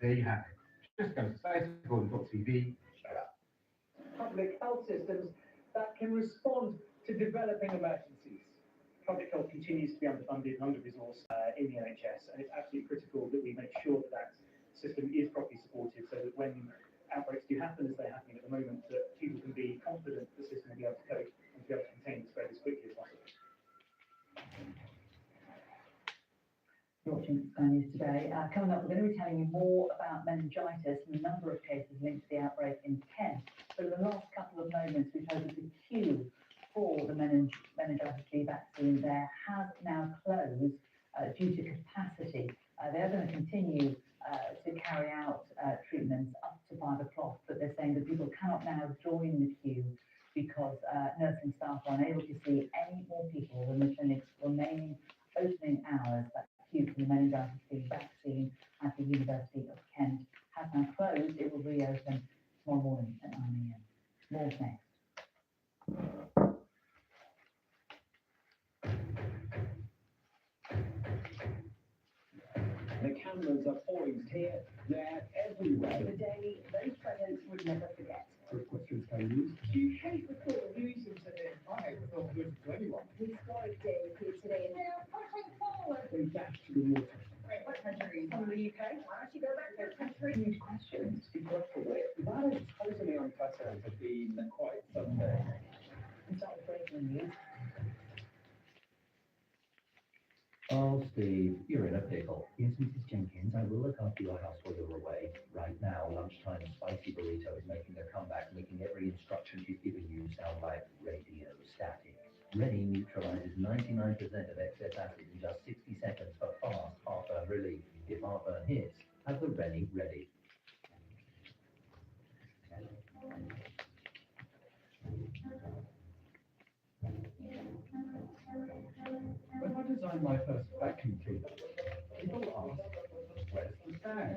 There you have it. Just go to sciencegolden.tv. Public health systems that can respond to developing emergencies. Public health continues to be underfunded and under-resourced in the NHS, and it's absolutely critical that we make sure that that system is properly supported so that when outbreaks do happen, as they're happening at the moment, that people can be confident the system will be able to cope and to be able to contain the spread as quickly as possible. Watching Sky News today. Coming up, we're going to be telling you more about meningitis and the number of cases linked to the outbreak in Kent. But in the last couple of moments, we've heard that the queue for the meningitis B vaccine there has now closed due to capacity. They're going to continue to carry out treatments up to 5 o'clock, but they're saying that people cannot now join the queue because nursing staff are unable to see any more people than the clinic's remaining opening hours. That queue for the meningitis B vaccine at the University of Kent has now closed. It will reopen tomorrow morning at 9 a.m. More next. The cameras are poised here, there, everywhere. The day those presents would never forget. Quick questions, can you use? Do you hate the thought of losing to them? I hate the thought of losing to anyone. Historic day here today. They are pushing forward. They dash to the water. Right, what country? From the UK. Why don't you go back to your country? Huge questions to be grappled with. That is totally unprecedented. Been quite something. It's not breaking news. Oh, Steve, you're in a pickle. Yes, Mrs. Jenkins, I will look after your house while you're away. Right now, lunchtime spicy burrito is making a comeback, making every instruction she's giving you sound like radio static. Ready neutralizes 99% of excess acid in just 60 seconds for fast heartburn relief. If heartburn hits, have the Rennie ready. When I designed my first vacuum cleaner, people asked, where's the bag?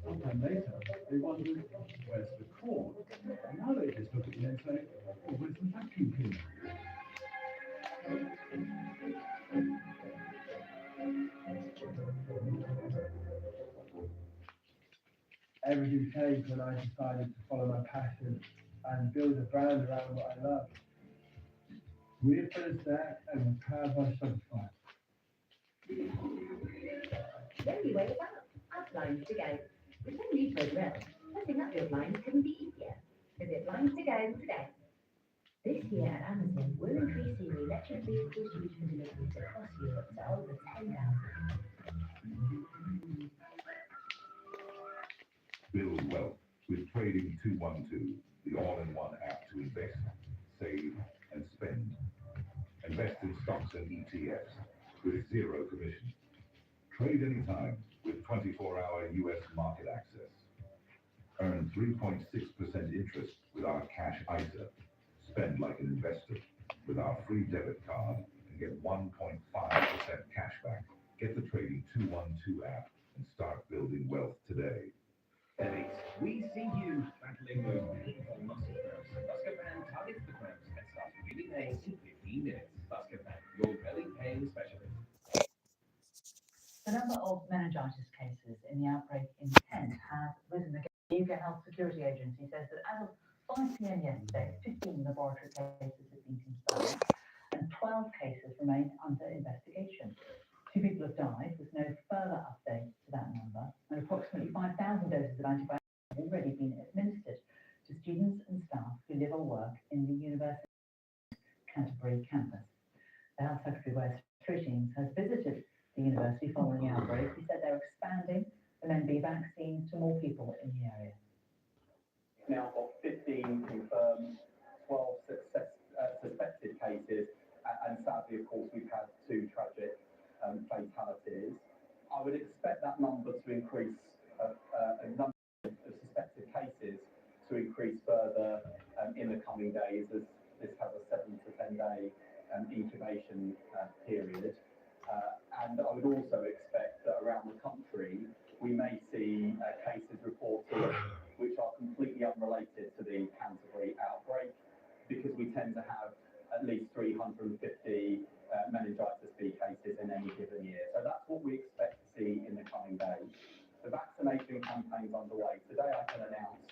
Sometime later, they wondered, where's the cord? And now they just look at me and say, well, where's the vacuum cleaner? Everything changed when I decided to follow my passion and build a brand around what I love. We're finished that and we're proud by Shopify. There you wake up. Add Blinds to Go. With no need to drill, setting up your blinds couldn't be easier. Visit Blinds to Go today. This year at Amazon, we're increasing the electric vehicle distribution deliveries across Europe to over 10,000. Build wealth with Trading 212, the all-in-one app to invest, save, and spend. Invest in stocks and ETFs with zero commission. Trade anytime with 24-hour US market access. Earn 3.6% interest with our cash ISA. Spend like an investor with our free debit card and get 1.5% cash back. Get the Trading 212 app and start building wealth today. Bellies, we see you battling those painful muscle cramps. Buscopan targets the cramps and starts relieving pain in 15 minutes. Buscopan, your belly pain specialist. The number of meningitis cases in the outbreak in Kent has risen again. The UK Health Security Agency says that as of 5 p.m. yesterday, 15 laboratory cases have been confirmed and 12 cases remain under investigation. 2 people have died with no further update to that number, and approximately 5,000 doses of antibiotics have already been administered to students and staff who live or work in the University of Canterbury campus. The Health Secretary, Wes Streetings, has visited the university following the outbreak. He said they're expanding the MenB vaccine to more people in the area. Now got 15 confirmed, 12 suspected cases, and sadly, of course, we've had 2 tragic fatalities. I would expect that number to increase, a number of suspected cases to increase further in the coming days, as this has a 7 to 10 day incubation period. And I would also expect that around the country, we may see cases reported which are completely unrelated to the Canterbury outbreak, because we tend to have at least 350 meningitis B cases in any given year. So that's what we expect to see in the coming days. The vaccination campaign's underway. Today I can announce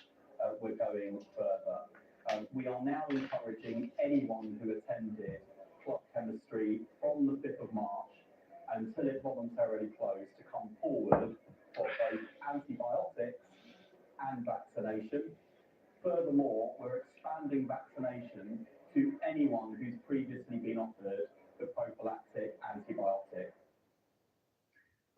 we're going further. We are now encouraging anyone who attended club chemistry from the 5th of March until it voluntarily closed to come forward for both antibiotics and vaccination. Furthermore, we're expanding vaccination to anyone who's previously been offered the prophylactic antibiotic.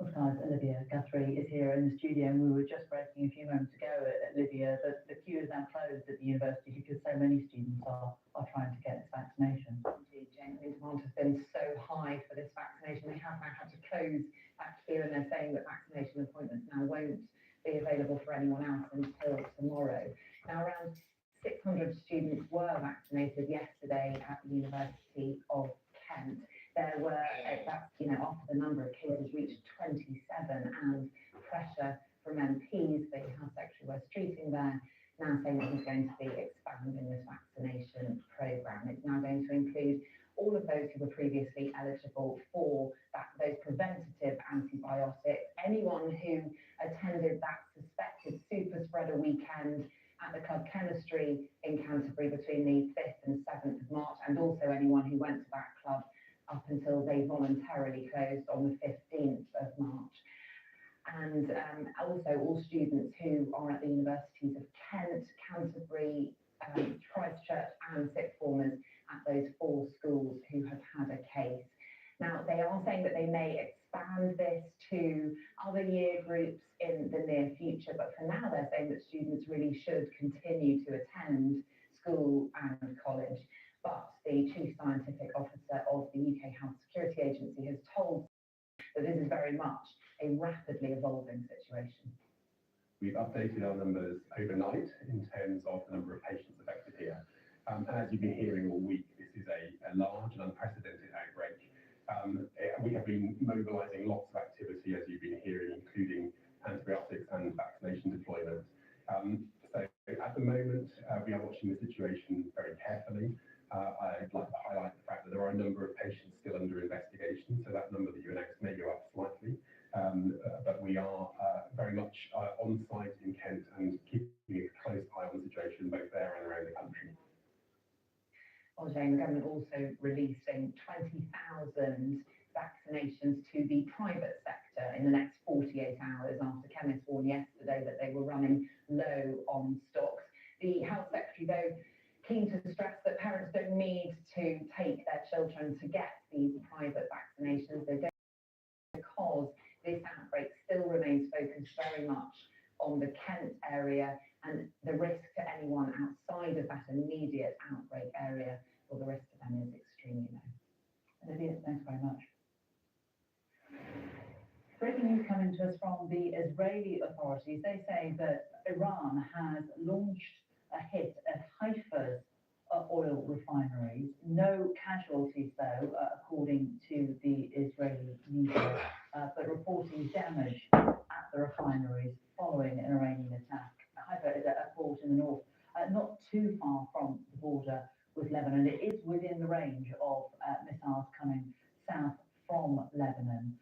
Well, guys, Olivia Guthrie is here in the studio, and we were just breaking a few moments ago at Olivia that the queue is now closed at the university because so many students are trying to get this vaccination. Indeed, Jane, the demand has been so high for this vaccination. They have now had to close that queue, and they're saying that vaccination appointments now won't be available for anyone else until tomorrow. Now, around 600 students were vaccinated yesterday at the University of Kent. There were, after the number of cases reached 27 and pressure from MPs, the Health Secretary West treating there, now saying that he's going to be expanding this vaccination programme. It's now going to include all of those who were previously eligible for those preventative antibiotics, anyone who attended that suspected super spreader weekend at the club chemistry in Canterbury between the 5th and 7th of March, and also anyone who went to that club up until they voluntarily closed on the 15th of March. And also all students who are at the universities of Kent, Canterbury, Christchurch and sixth formers at those 4 schools who have had a case. Now, they are saying that they may expand this to other year groups in the near future, but for now they're saying that students really should continue to attend school and college. But the Chief Scientific Officer of the UK Health Security Agency has told that this is very much a rapidly evolving situation. We've updated our numbers overnight in terms of the number of patients affected here. And as you've been hearing all week, this is a large and unprecedented outbreak. We have been mobilising lots of activity, as you've been hearing, including antibiotics and vaccination deployment. So at the moment, we are watching the situation very carefully. I'd like to highlight the fact that there are a number of patients still under investigation, so that number that you announced may go up slightly. But we are very much on site in Kent and keeping a close eye on the situation both there and around the country. Well, Jane, the government also releasing 20,000 vaccinations to the private sector in the next 48 hours after chemists warned yesterday that they were running low on stocks. The Health Secretary, though, keen to stress that parents don't need to take their children to get these private vaccinations. They don't, because this outbreak still remains focused very much on the Kent area, and the risk to anyone outside of that immediate outbreak area, well, the risk to them is extremely low. Olivia, thanks very much. Breaking news coming to us from the Israeli authorities. They say that Iran has launched a hit at Haifa's oil refineries. No casualties, though, according to the Israeli media, but reporting damage at the refineries following an Iranian attack. Haifa is a port in the north, not too far from the border with Lebanon. It is within the range of missiles coming south from Lebanon,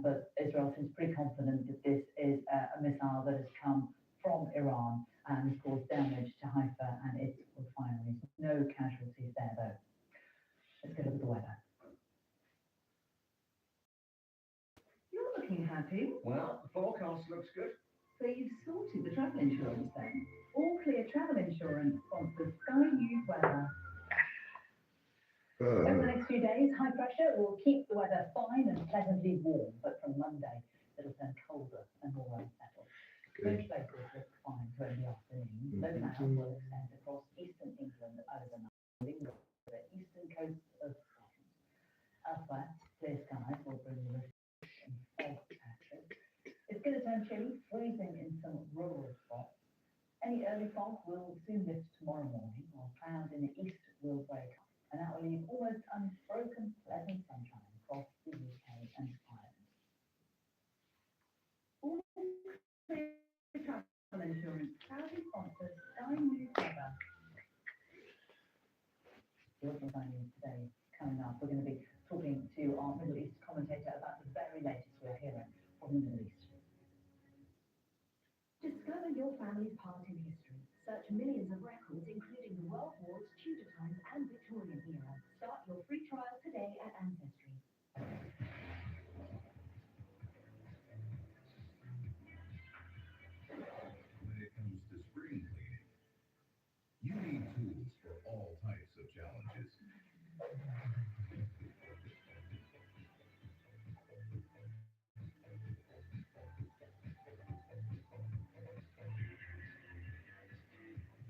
but Israel seems pretty confident that this is a missile that has come from Iran and has caused damage to Haifa and its refineries. No casualties there, though. Let's go look at the weather. You're looking happy. Well, the forecast looks good. So you've sorted the travel insurance then? All Clear Travel Insurance sponsors Sky News Weather. Over the next few days, high pressure will keep the weather fine and pleasantly warm, but from Monday, it'll turn colder and more unsettled. Most places look fine during the afternoon. Low clouds will extend across eastern England overnight, leading to the eastern coast of Scotland. Elsewhere, clear skies will bring the reflection of patches. It's going to turn chilly, freezing in some rural spots. Any early fog will soon lift tomorrow morning, while clouds in the east will break up, and that will leave almost unbroken pleasant sunshine across the UK and Ireland. All Clear Travel Insurance proudly sponsors Sky News Weather. The Local Sky News today coming up. We're going to be talking to our Middle East commentator about the very latest we're hearing from the Middle East. Discover your family's part in history. Search millions of records, including the World Wars, Tudor times, and Victorian era. Start your free trial today at Ancestry. When it comes to spring cleaning, you need tools for all types of challenges.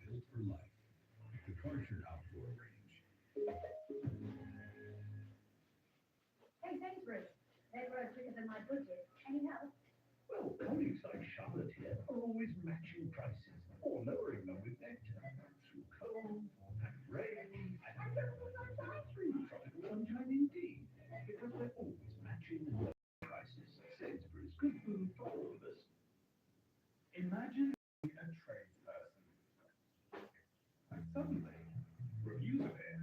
Built for life, the Karcher Outdoor Range. Hey, Sainsbury's. They were quicker than my budget. Any help? Well, colleagues like Charlotte here are always matching prices or lowering them with nectar through cold and rain and through tropical sunshine indeed, because they're always matching low prices. Sainsbury's, good food for all of us. Imagine being a tradesperson. And suddenly, reviews appear.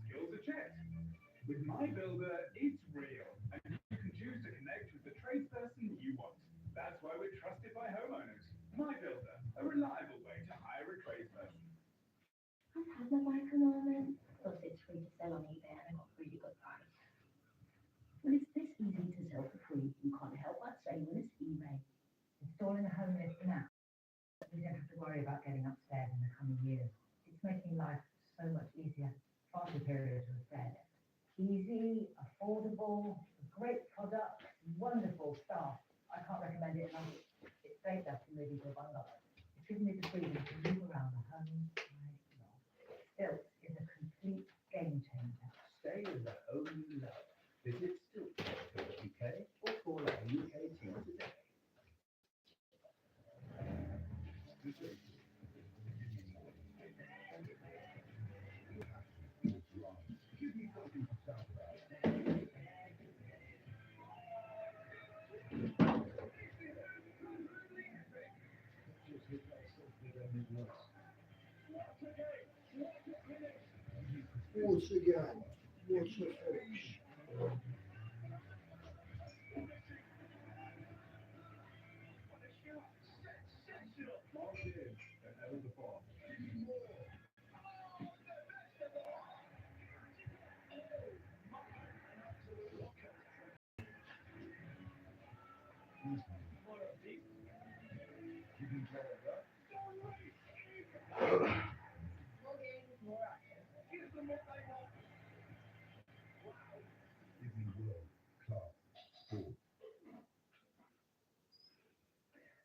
Skills are checked. With My Builder, it's real, and you can choose to connect with the tradesperson you want. That's why we're trusted by homeowners. My Builder, a reliable way to hire a tradesperson. I've had my bike a moment. Plus, it's free to sell on eBay and I got a really good price. When it's this easy to sell for free, you can't help but say when it's eBay. Installing a home lift now, we don't have to worry about getting upstairs in the coming years. It's making life so much easier, far superior to a stair lift. Easy, affordable, great product, wonderful staff. I can't recommend it enough. It saved us from moving to a bungalow. It's given me the freedom to move around the home I love. Still, it's a complete game changer. Stay in the home you love. Visit Stilt.co.uk or call our UK team today. Give me something to shout about. Once again, what's the finish? Logged in and out of the box. You can tell it that. Give me world-class sport.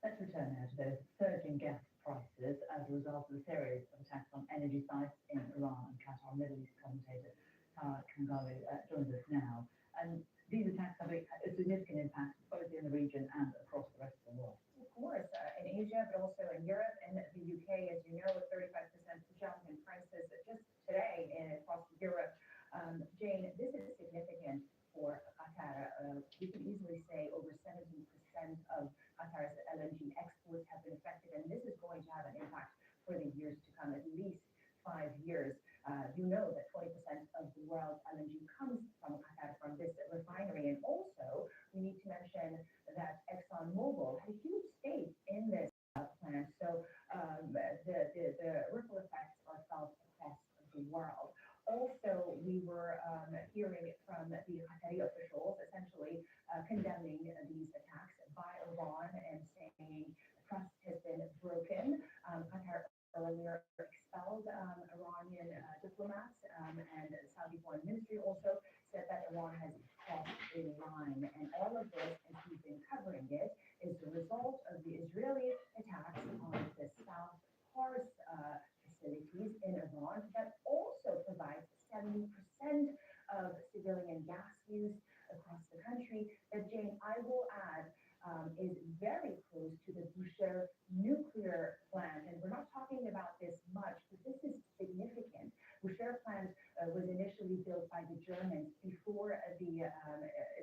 Let's return now to those surging gas prices as a result of a series of attacks on energy sites in Iran and Qatar. Middle East commentator Tara Kangalu joins us now. And these attacks have a significant impact both in the region and across the rest of the world. Of course, in Asia, but also in Europe and the UK, as you know, a 35% jump in prices just today across Europe. Jane, this is significant for Qatar. We can easily say over 70% of Qatar's LNG exports have been affected, and this is going to have an impact for the years to come, at least 5 years. You know that 20% of the world's LNG comes from Qatar, from this refinery. And also, we need to mention that ExxonMobil had a huge stake in this plant. So the ripple effects are felt across the world. Also, we were hearing from the Qatari officials essentially condemning these attacks by Iran and saying trust has been broken. Qatar earlier expelled Iranian diplomats, and the Saudi Foreign Ministry also said that Iran has crossed a line. And all of this, as we've been covering it, is the result of the Israeli attacks on the South Pars facilities in Iran that also provides 70% of civilian gas use across the country. That, Jane, I will add, is very close to the Bushehr nuclear plant. And we're not talking about this much, but this is significant. Bushehr plant was initially built by the Germans before the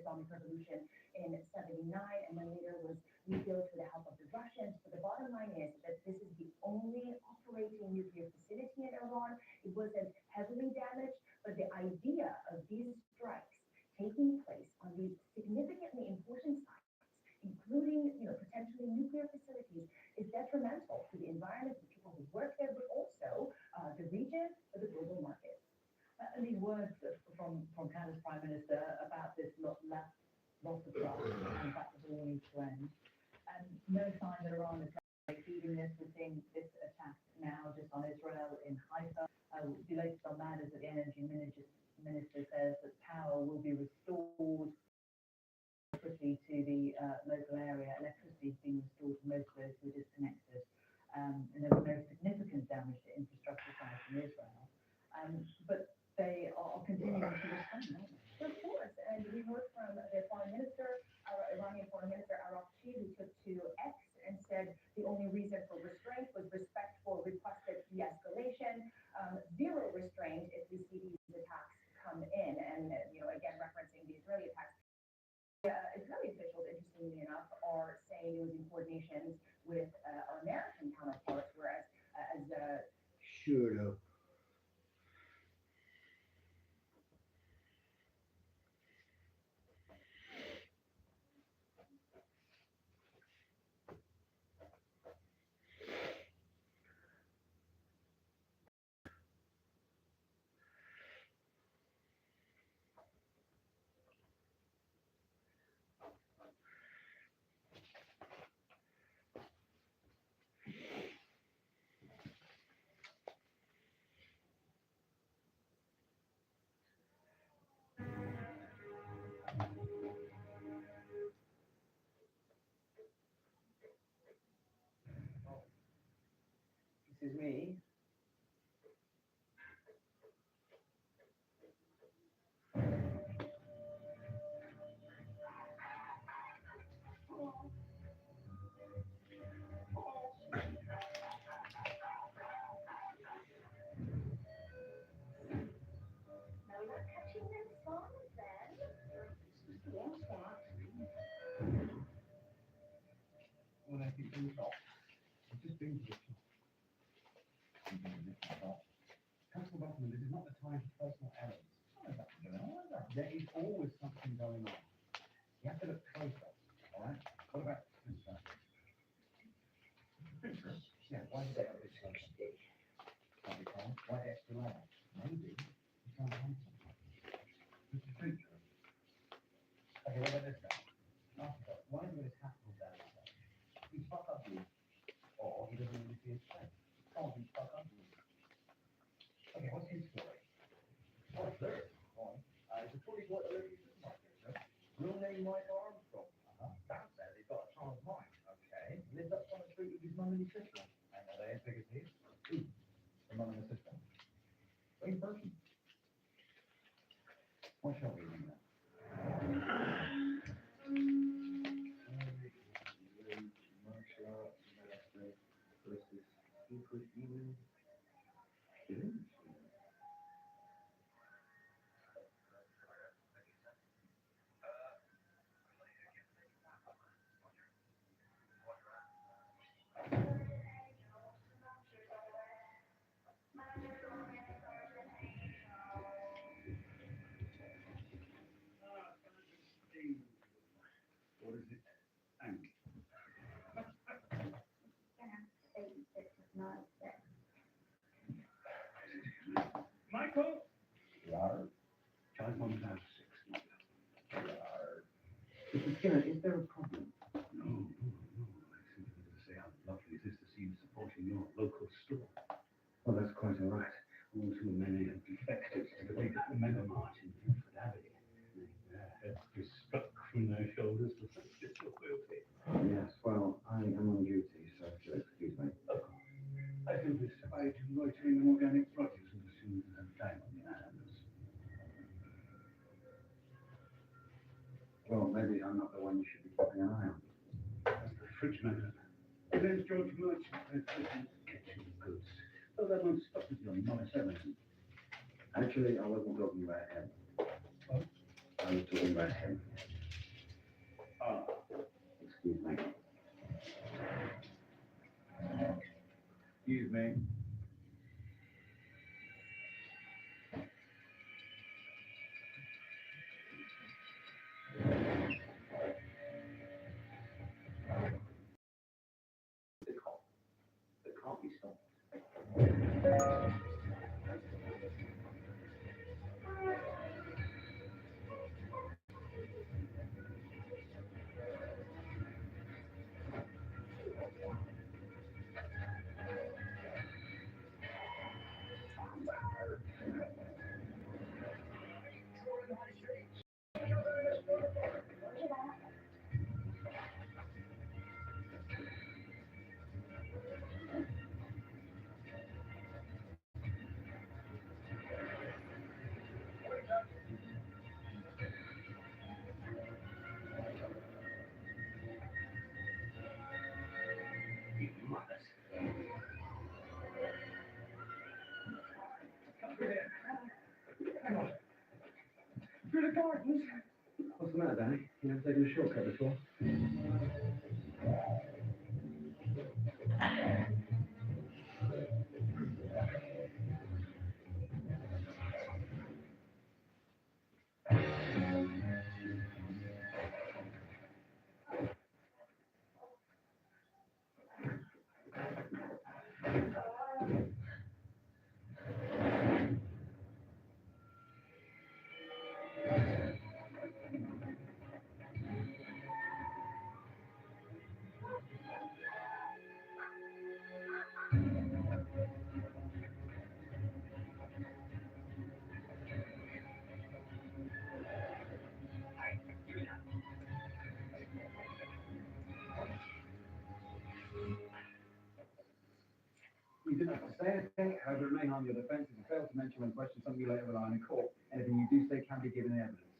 Islamic Revolution in '79, and then later was rebuilt with the help of the Russians. But the bottom line is that this is the only operating nuclear facility in Iran. It wasn't heavily damaged, but the idea of these strikes taking place on these significantly important sites, including, potentially nuclear facilities, is detrimental to the environment, the people who work there, but also the region or the global market. And these words from Canada's Prime Minister about this loss of trust and the fact that all needs to end. No sign that Iran is feeding this. We're seeing this attack now just on Israel in Haifa. The latest on that is that the energy minister says that power will be restored quickly to the local area. Electricity is being restored to most of those who are disconnected. And there was no significant damage to infrastructure sites in Israel. But they are continuing to respond, aren't they? Of course, and we heard from their foreign minister, Iranian foreign minister Arakchi, who took to X and said the only reason for restraint was respect for requested de-escalation. Zero restraint if we see these attacks come in, and again referencing the Israeli attacks. Israeli officials, interestingly enough, are saying it was in coordination with our American counterparts, whereas Shut up. This is me. When I think things off, I've just been to the shop. Council Buckingham, this is not the time for personal errands. There is always something going on. You have to look closer, all right? What about Princess? Princess? Yeah, why did they have this like stick? Can't be told. Why extra large? Maybe you can't find something. What's the future? Okay, what about this guy? After that, why is there this capital down there? He's fuck up you. Or he doesn't really see his strength. Can't be fuck up you. Okay, what's his story? What's this? It's a fully bought delivery supermarket, sir. Real name Mike Armstrong. That says he's got a child's mind. Okay. Lives up on the street with his mum and his sister. And are they as big as he is? Who? The mum and the sister. Same person. What shall we name that? Martial arts, master versus secret demon. What is it? Hank. Michael? Yard. Charge 1,006. Yard. Mr. Skinner, is there a problem? No. I simply wanted to say how lovely it is to see you supporting your local store. Well, that's quite all right. All too many have defected to the big mega mart in Buford Abbey. Their heads be stuck from their shoulders to such disloyalty. Yes, well, I am on duty, so if you'll excuse me. Of course. I simply spied you loitering in organic produce and assumed you had time on your hands. Well, maybe I'm not the one you should be keeping an eye on. That's the fridge man. My name's George Merchant. I'm kitchen goods. So that won't stop with you on Morris Evans. Actually, I wasn't talking about him. What? I was talking about him. Ah. Excuse me. Excuse me. can't be stopped. Through the gardens. What's the matter, Danny? You never taken a shortcut before? You didn't have to say anything, however, remain on your defence if you fail to mention when questioned something you later rely on in court. Anything you do say can be given in evidence.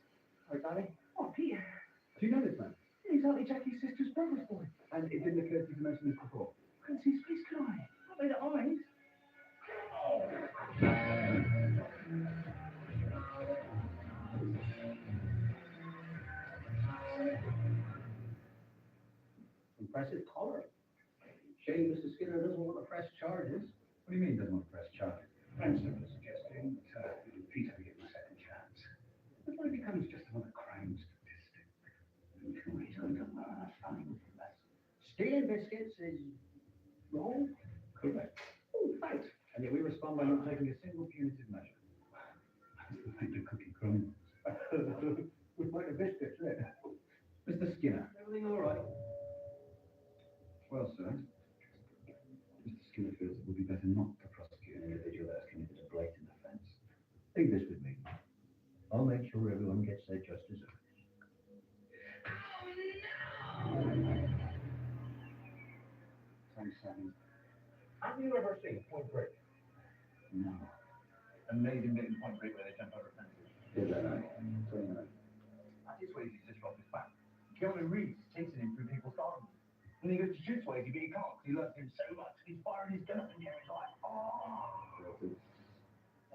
Oh, Danny? Oh, Peter. Do you know this man? He's Auntie Jackie's sister's brother's boy. And it didn't occur to you to mention this before? I couldn't see his face, could I? I made it eyes. Impressive collar. Shame Mr. Skinner doesn't want to press charges. What do you mean doesn't want to press charges? I'm simply suggesting that Peter be given a second chance. But what if he becomes just another crime statistic? He's going to learn a fine lesson. Stealing biscuits is wrong? Correct. Oh, thanks. And yet we respond by not taking a single punitive measure. That's the fact of cookie crumbs. With my biscuits, isn't it? Mr. Skinner. Everything all right? Well, sir, Mr. Skinner feels it would be better not to prosecute an individual that has committed a blatant offence. Leave this with me. I'll make sure everyone gets their just desserts. Have you ever seen Point Break? No. Amazing bit in Point Break where they jump over fences. Did that night? 29. That is where he's just off his back. Keanu Reeves chasing him through people's gardens. When he goes to shoot Swayze, but he can't because he loves him so much. He's firing his gun up in the air. He's like, oh.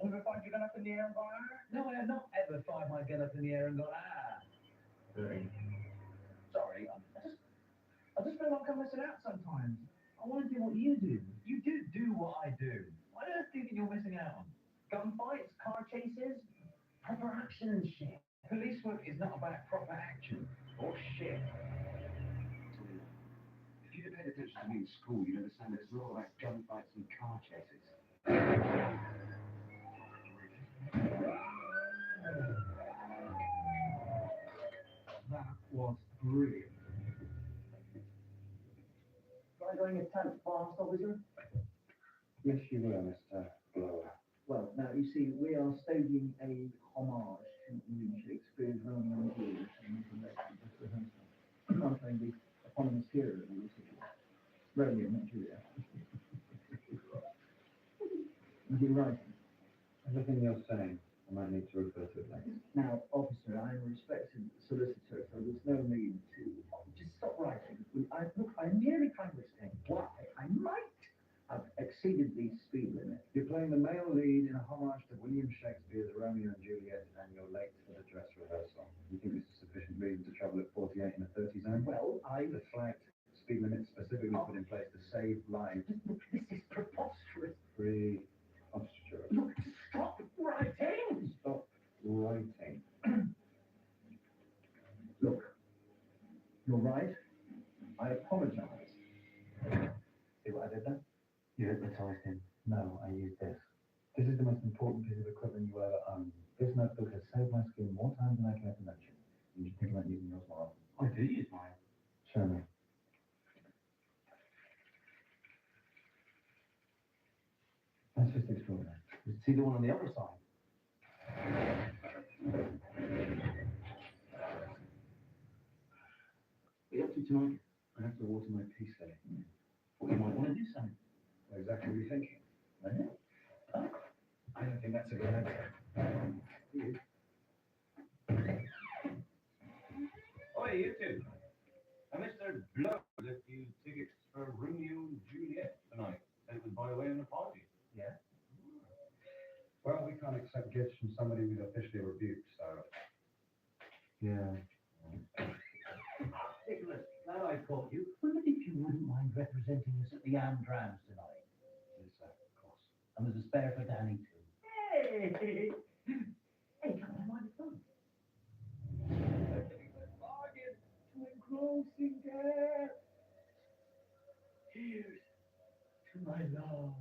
Ever fired your gun up in the air and gone, ah? No, I have not ever fired my gun up in the air and gone, ah. Sorry, I just feel like I'm missing out sometimes. I want to do what you do. You do what I do. What on earth do you think you're missing out on? Gunfights, car chases, proper action and shit. Police work is not about proper action. Or shit. If you'd have paid attention to me in school, you'd understand that it's not all about gunfights and car chases. That was brilliant. Am I going to tank fast, officer? Yes, you were, Mr. Blower. Well, now, you see, we are staging a homage to William Shakespeare's Romeo and Juliet and I'm playing the eponymous hero of the city. Romeo, not Juliet. Is he right? Everything you're saying, I might need to refer to it later. Now, officer, I'm a respected solicitor, so there's no need to just stop writing. I'm merely trying to explain why I might have exceeded the speed limit. You're playing the male lead in a homage to William Shakespeare's Romeo and Juliet, and you're late for the dress rehearsal. You think this is sufficient reason to travel at 48 in a 30 zone? Well, The flagged speed limit specifically put in place to save lives. Look, this is preposterous. Preposterous. Look, stop writing! Stop writing. Look, you're right. I apologize. See what I did there? You hypnotised him. No, I used this. This is the most important piece of equipment you will ever own. This notebook has saved my skin more times than I can ever mention. You should think about using yours more often. I do use mine. Show me. That's just extraordinary. See the one on the other side? What are you up to tonight? I have to water my peace lily. Well, you might want to do something. What exactly were you thinking? Really? Oh, I don't think that's a good idea. Oi, you two. Mr. Blow left you tickets for Romeo and Juliet tonight. That was by the way in the party. Yeah? Well, we can't accept gifts from somebody we've officially rebuked, so... Yeah. Nicholas, glad I caught you. Wondered if you wouldn't mind representing us at the Amdrams tonight. Yes, sir, of course. And there's a spare for Danny too. Hey! Hey, come on, mind the phone. Engrossing death. Here's to my love.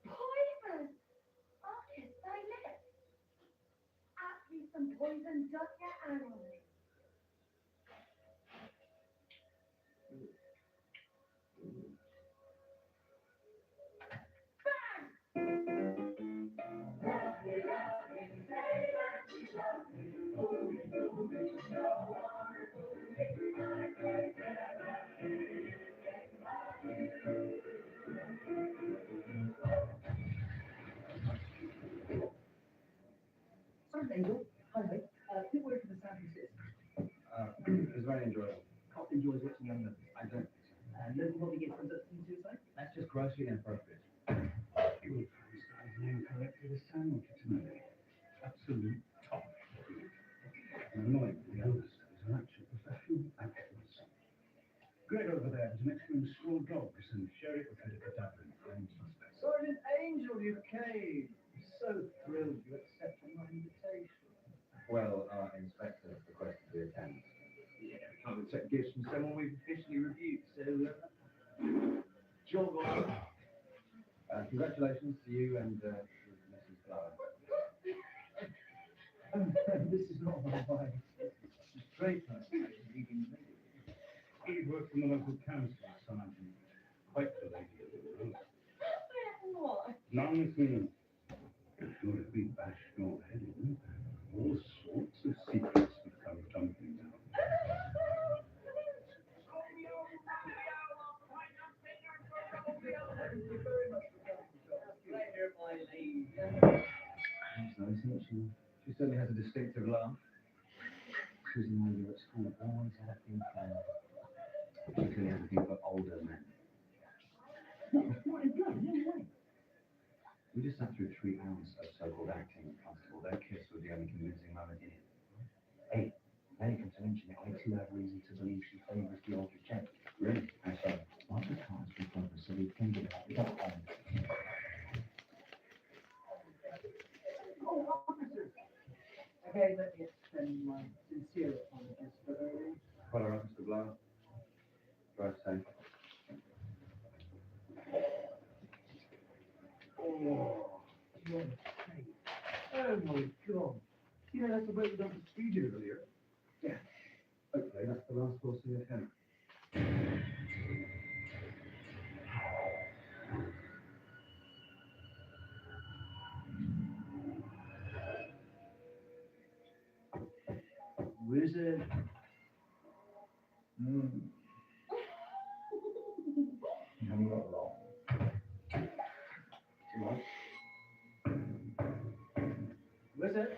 Poison! Okay, silent. Ask me some poison just get animals. Sorry, Angel. Hi, mate. Quick word for the San Francisco. It was very enjoyable. Cop enjoys watching young men. I don't think so. Local hobby gets conducted in suicide? That's just grossly inappropriate. You will find his name correctly this time, won't you, tonight? Absolute top. Annoying, the eldest is an actual professional actress. Greg over there has an excellent school dogs and Sheriff of a cadaver and find suspects. Sergeant Angel, you came. So thrilled you accepted my invitation. Well, our inspector requested we attend. Yeah, we can't accept gifts from someone we've officially rebuked, so job on. Congratulations to you and Mrs. Flower. This is not my wife. She's a great person, leaving me. He worked from the local council, Son Anthony. Quite the lady of the world. Nonsense. You're sure to be bashed nor headed. All sorts of secrets have come tumbling down. She certainly has a distinctive laugh. Susan and you at school always had a thing for particularly had a thing for older men. No, not in blood, no way. We just sat through 3 hours of so-called acting with Constable. Their kiss was the only convincing moment in it. Hey, now you come to mention it, I too have reason to believe she favours the older gent. Really? How so? Lots of cards before us, so we can get out. We don't find it. Oh, officers! Okay, let me extend my sincere apologies for early. Follow up, Mr. Blower. Drive safe. Oh, you're safe. Oh my God. You know, that's the way we done the speed earlier. Yeah. Hopefully that's the last we'll see of him. Wizard. You haven't got long. Too much? Wizard.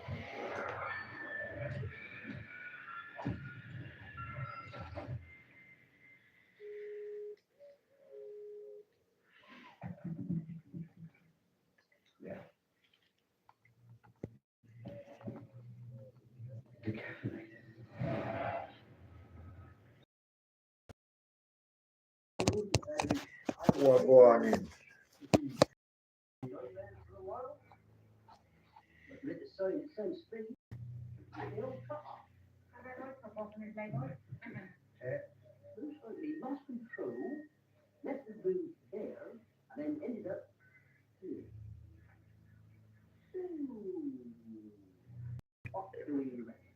Yeah. Decaffeinated. What warning? So to speak. The old car. I don't like top off in his neighborhood. Looks like he lost control, left the booth there, and then ended up here. So, what do we reckon?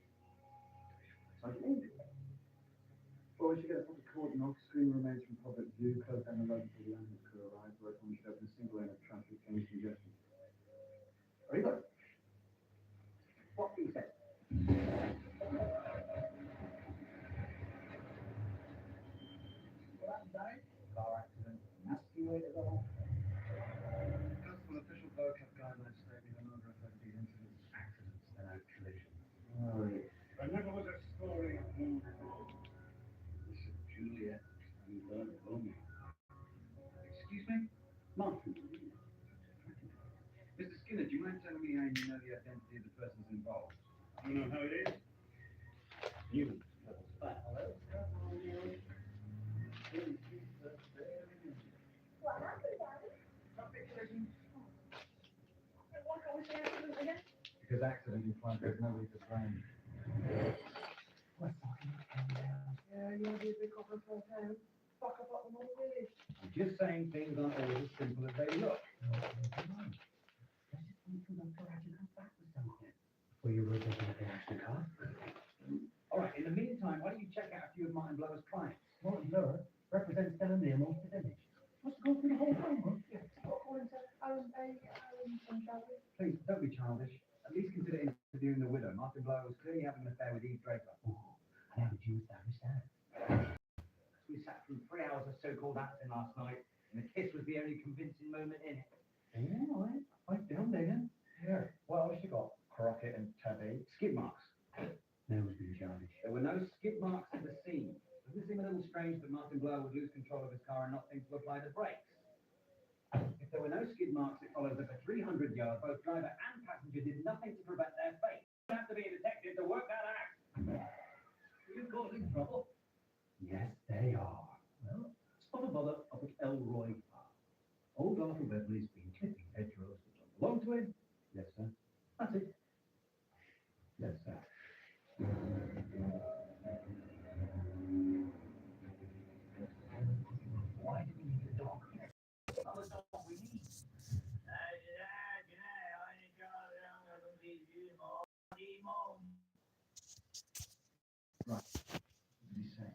So I named it. Well, we should get a proper cordon off, screen remains from public view, close down the road until the ambulance crew arrive, where everyone should open a single lane of traffic, any congestion. Very good. What he said. Car accident, nasty way to go. Constable official vocab guidelines state we no longer refer to these incidents as accidents than out collisions. Right. There never was a story more wrong. This is Juliet and Romeo. Excuse me? Martin. Mr. Skinner, do you mind telling me how you know the identity of the persons involved? You know how it is? You. Back. What happened, Daddy? Traffic collision. Why can't we say accident again? Because accident implies there's nobody to blame. Yeah, you want to be a big copper for a town? Fuck up the whole village. I'm just saying things aren't always as simple as they look. Well, you were taking a actual car. All right, in the meantime, why don't you check out a few of Martin Blower's clients? Martin Blower represents down there most of the village. What's going through the whole thing, huh? Yeah, according to Alan Bay, shall we? Please, don't be childish. At least consider interviewing the widow. Martin Blower was clearly having an affair with Eve Draper. Oh, and how did you establish that? We sat through 3 hours of so-called acting last night, and the kiss was the only convincing moment in it. Yeah, all right. Right down there. Yeah. What else you got? Crockett and Tabby. Skid marks. Now who's been childish? There were no skid marks at the scene. Doesn't it seem a little strange that Martin Blower would lose control of his car and not think to apply the brakes? If there were no skid marks, it follows that for 300 yards, both driver and passenger did nothing to prevent their fate. You don't have to be a detective to work that out. Are you causing trouble? Yes, they are. Well, it's not a bother up at Elroy Park. Old Arthur Beverley's been clipping hedgerows that don't belong to him. Yes, sir. That's it. Yes, sir. Why do we need a dog? That was not what we need. Right. What did he say?